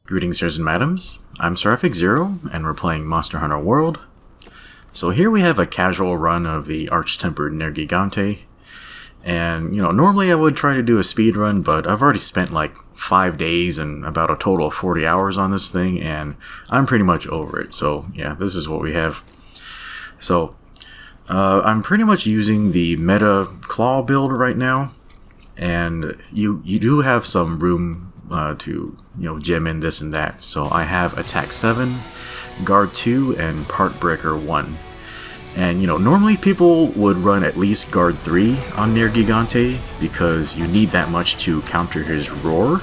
Greetings, sirs and madams. I'm Seraphic Zero, and we're playing Monster Hunter World. So here we have a casual run of the Arch-Tempered Nergigante. And, normally I would try to do a speed run, but I've already spent like 5 days and about a total of 40 hours on this thing, and I'm pretty much over it. So, yeah, this is what we have. So, I'm pretty much using the meta claw build right now, and you do have some room to gem in this and that. So I have attack 7, guard 2, and part breaker 1. And normally people would run at least guard 3 on Nergigante because you need that much to counter his roar.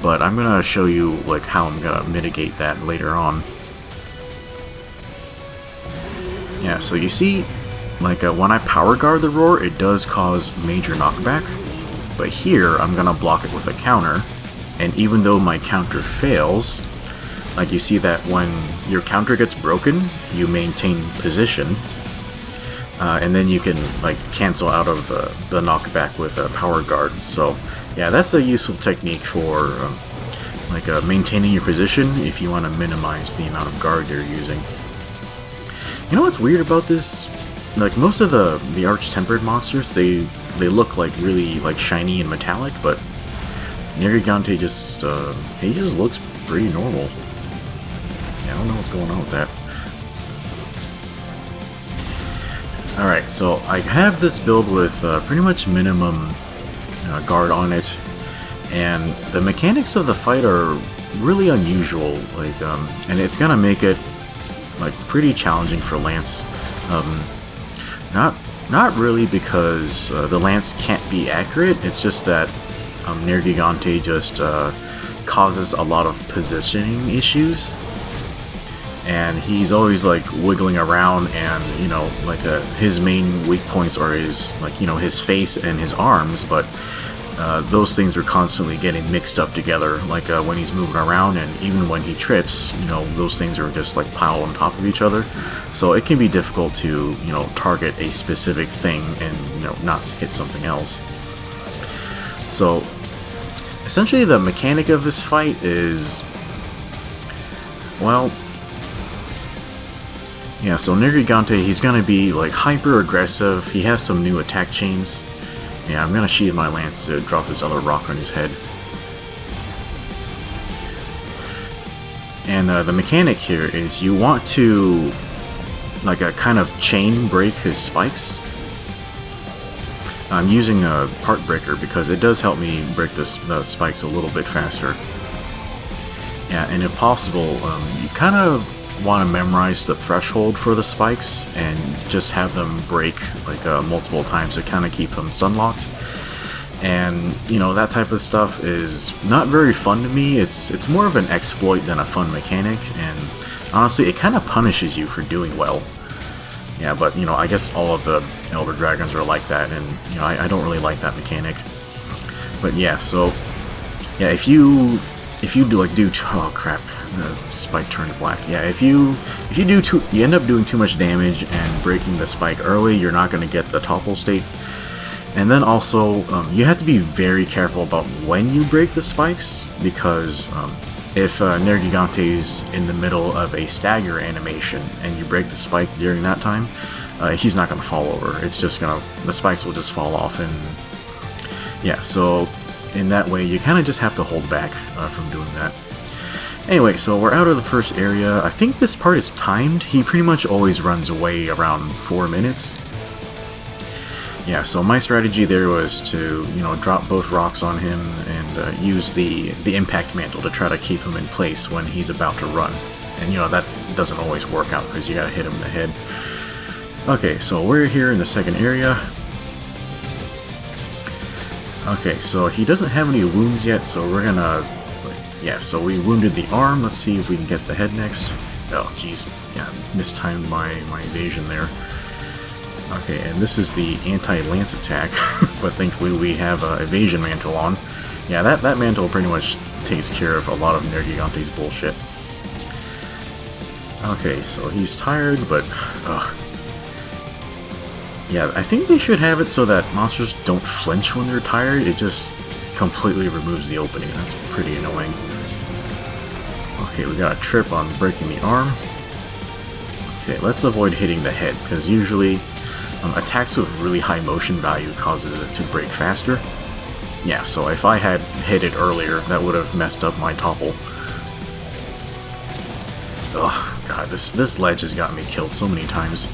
But I'm gonna show you like how I'm gonna mitigate that later on. Yeah, so you see, like when I power guard the roar, it does cause major knockback. But here, I'm gonna block it with a counter. And even though my counter fails, like you see that when your counter gets broken, you maintain position. And then you can like cancel out of the knockback with a power guard. So yeah, that's a useful technique for maintaining your position if you want to minimize the amount of guard you're using. You know what's weird about this? Like most of the Arch-Tempered monsters, they look like really like shiny and metallic, but Nergigante just he just looks pretty normal. Yeah, I don't know what's going on with that. Alright, so I have this build with pretty much minimum guard on it, and the mechanics of the fight are really unusual. Like, and it's gonna make it like pretty challenging for Lance. Not really because the Lance can't be accurate. It's just that Nergigante just causes a lot of positioning issues, and he's always like wiggling around, and his main weak points are his his face and his arms, but those things are constantly getting mixed up together, like when he's moving around, and even when he trips, those things are just like piled on top of each other. So it can be difficult to target a specific thing and not hit something else. So essentially the mechanic of this fight is, well, yeah, so Nergigante, he's gonna be like hyper aggressive. He has some new attack chains. Yeah, I'm gonna sheathe my lance to drop this other rock on his head. And the mechanic here is you want to like a kind of chain break his spikes. I'm using a part breaker because it does help me break the spikes a little bit faster. Yeah, and if possible, you kind of want to memorize the threshold for the spikes and just have them break like multiple times to kind of keep them stun locked. And that type of stuff is not very fun to me. It's more of an exploit than a fun mechanic, and honestly, it kind of punishes you for doing well. Yeah, but I guess all of the Elder Dragons are like that, and I don't really like that mechanic. But yeah, so yeah, if you do oh crap, the spike turned black. Yeah, if you end up doing too much damage and breaking the spike early, you're not going to get the topple state. And then also, you have to be very careful about when you break the spikes, because if Nergigante's in the middle of a stagger animation and you break the spike during that time, he's not going to fall over. It's just the spikes will just fall off, and yeah, so in that way you kind of just have to hold back from doing that. Anyway, so we're out of the first area. I think this part is timed. He pretty much always runs away around 4 minutes. Yeah, so my strategy there was to, drop both rocks on him and use the impact mantle to try to keep him in place when he's about to run. And, that doesn't always work out because you gotta hit him in the head. Okay, so we're here in the second area. Okay, so he doesn't have any wounds yet, so we're gonna... Yeah, so we wounded the arm. Let's see if we can get the head next. Oh, jeez. Yeah, mistimed my evasion there. Okay, and this is the anti-lance attack, but thankfully we have evasion mantle on. Yeah, that mantle pretty much takes care of a lot of Nergigante's bullshit. Okay, so he's tired, but... yeah, I think they should have it so that monsters don't flinch when they're tired. It just completely removes the opening. That's pretty annoying. Okay, we got a trip on breaking the arm. Okay, let's avoid hitting the head, because usually attacks with really high motion value causes it to break faster. Yeah, so if I had hit it earlier, that would have messed up my topple. Ugh, god, this ledge has gotten me killed so many times.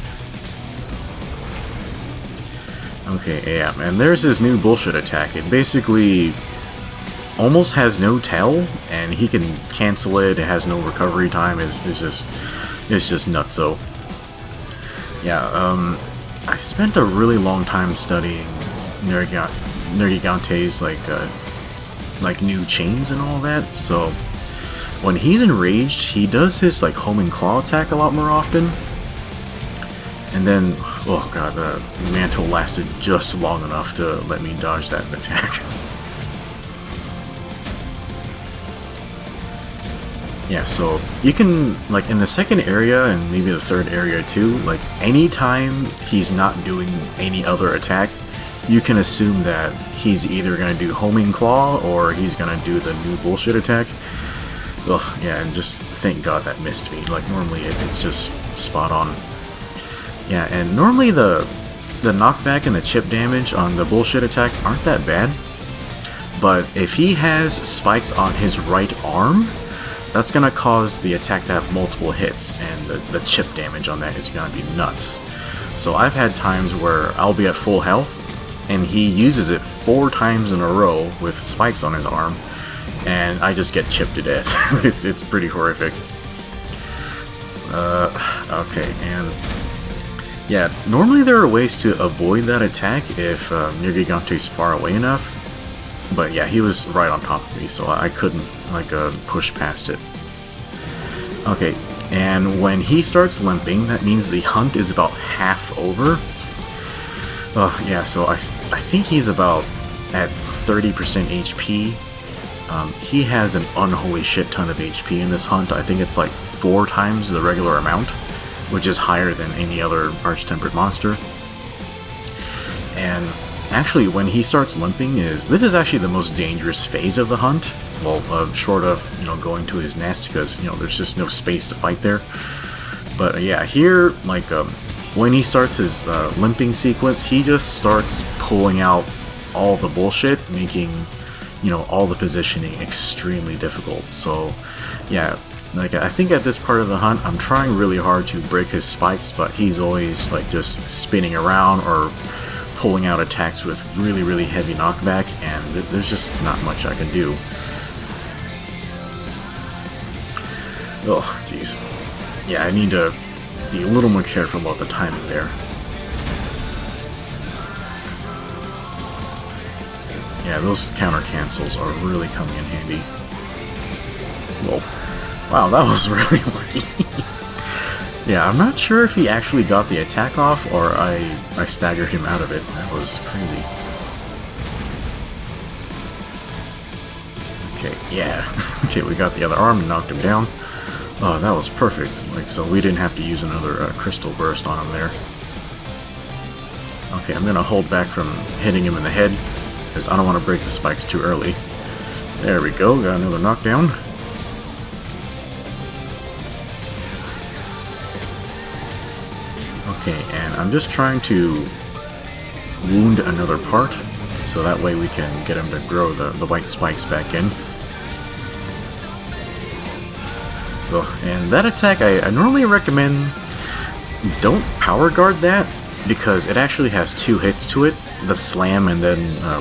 Okay, yeah, and there's his new bullshit attack. It basically almost has no tail, and he can cancel it. It has no recovery time. It's just nutso. Yeah, I spent a really long time studying Nergigante's like new chains and all that. So when he's enraged, he does his like homing claw attack a lot more often. And then, oh god, the mantle lasted just long enough to let me dodge that attack. Yeah, so you can, like, in the second area, and maybe the third area too, like, anytime he's not doing any other attack, you can assume that he's either going to do homing claw, or he's going to do the new bullshit attack. Ugh, yeah, and just thank god that missed me. Like, normally it's just spot on. Yeah, and normally the knockback and the chip damage on the bullshit attack aren't that bad, but if he has spikes on his right arm, that's going to cause the attack to have multiple hits, and the chip damage on that is going to be nuts. So I've had times where I'll be at full health, and he uses it 4 times in a row with spikes on his arm, and I just get chipped to death. it's pretty horrific. Okay, and yeah, normally there are ways to avoid that attack if Nergigante's far away enough, but yeah, he was right on top of me, so I couldn't like push past it. Okay, and when he starts limping, that means the hunt is about half over. Oh yeah, so I think he's about at 30% HP. He has an unholy shit ton of HP in this hunt. I think it's like 4 times the regular amount, which is higher than any other Arch-Tempered monster. And actually, when he starts limping, this is actually the most dangerous phase of the hunt. Well, short of, you know, going to his nest, because, you know, there's just no space to fight there. But yeah, here, like, when he starts his limping sequence, he just starts pulling out all the bullshit, making, you know, all the positioning extremely difficult. So yeah, like, I think at this part of the hunt, I'm trying really hard to break his spikes, but he's always, like, just spinning around or pulling out attacks with really, really heavy knockback, and there's just not much I can do. Oh, jeez. Yeah, I need to be a little more careful about the timing there. Yeah, those counter cancels are really coming in handy. Whoa. Wow, that was really lucky. Yeah, I'm not sure if he actually got the attack off, or I staggered him out of it. That was crazy. Okay, yeah. Okay, we got the other arm and knocked him down. Oh, that was perfect. Like, so we didn't have to use another crystal burst on him there. Okay, I'm gonna hold back from hitting him in the head, because I don't want to break the spikes too early. There we go, got another knockdown. Okay, and I'm just trying to wound another part, so that way we can get him to grow the white spikes back in. Ugh, and that attack, I normally recommend don't power guard that, because it actually has 2 hits to it, the slam and then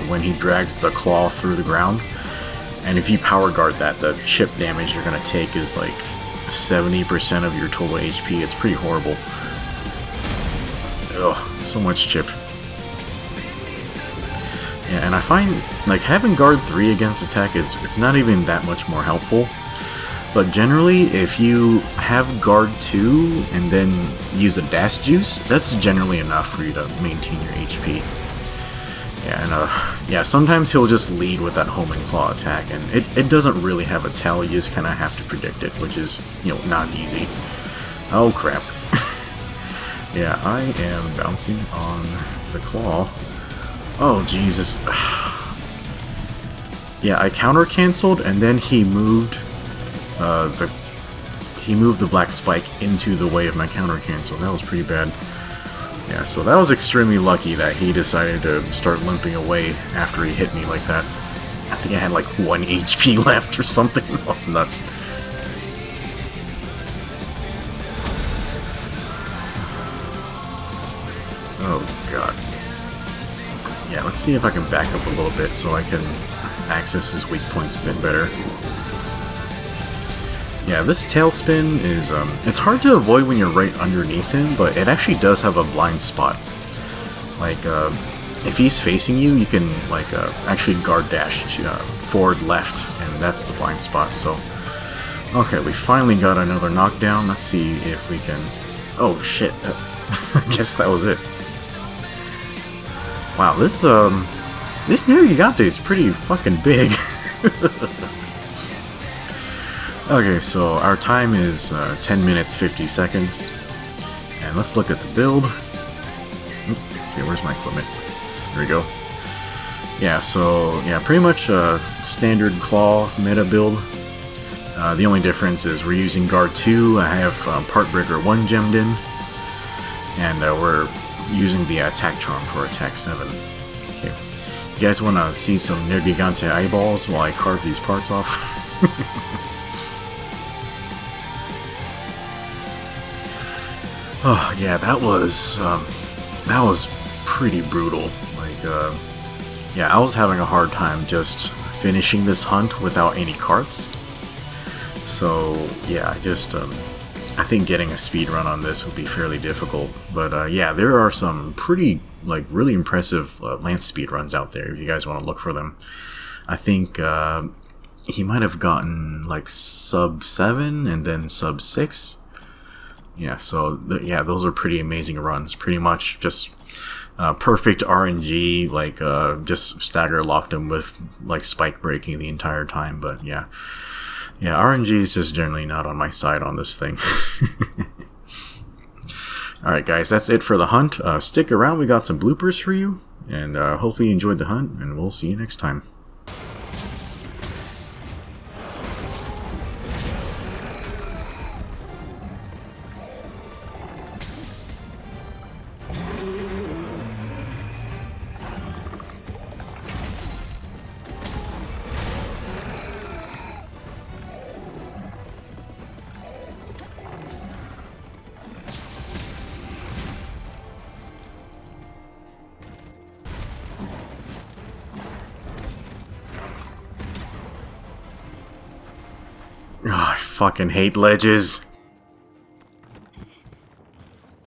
when he drags the claw through the ground. And if you power guard that, the chip damage you're going to take is like 70% of your total HP. It's pretty horrible. Ugh, so much chip. Yeah, and I find, like, having guard 3 against attack it's not even that much more helpful. But generally, if you have guard 2 and then use the dash juice, that's generally enough for you to maintain your HP. Yeah, and yeah, sometimes he'll just lead with that homing claw attack, and it doesn't really have a tell. You just kind of have to predict it, which is, you know, not easy. Oh crap. Yeah, I am bouncing on the claw. Oh Jesus. Yeah, I counter-cancelled, and then he moved he moved the black spike into the way of my counter cancel. That was pretty bad. Yeah, so that was extremely lucky that he decided to start limping away after he hit me like that. I think I had like 1 HP left or something. That was nuts. Oh god. Yeah, let's see if I can back up a little bit so I can access his weak points a bit better. Yeah, this tailspin is, it's hard to avoid when you're right underneath him, but it actually does have a blind spot. Like, if he's facing you, you can, like, actually guard dash forward left, and that's the blind spot, so... Okay, we finally got another knockdown. Let's see if we can... Oh, shit. I guess that was it. Wow, this Nergigante is pretty fucking big. Okay, so our time is 10 minutes 50 seconds, and let's look at the build. Okay, where's my equipment? There we go. Yeah, so yeah, pretty much standard claw meta build. The only difference is we're using guard 2. I have part breaker 1 gemmed in, and we're using the attack charm for attack 7. Okay, you guys want to see some Nergigante eyeballs while I carve these parts off? Oh yeah, that was pretty brutal. Like, yeah, I was having a hard time just finishing this hunt without any carts. So yeah, I think getting a speed run on this would be fairly difficult. But yeah, there are some pretty, like, really impressive lance speed runs out there if you guys want to look for them. I think he might have gotten like sub 7 and then sub 6. Yeah, so yeah, those are pretty amazing runs. Pretty much just perfect RNG, like just stagger locked him with like spike breaking the entire time. But yeah, RNG is just generally not on my side on this thing. Alright guys, that's it for the hunt. Stick around, we got some bloopers for you, and hopefully you enjoyed the hunt, and we'll see you next time. Oh, I fucking hate ledges.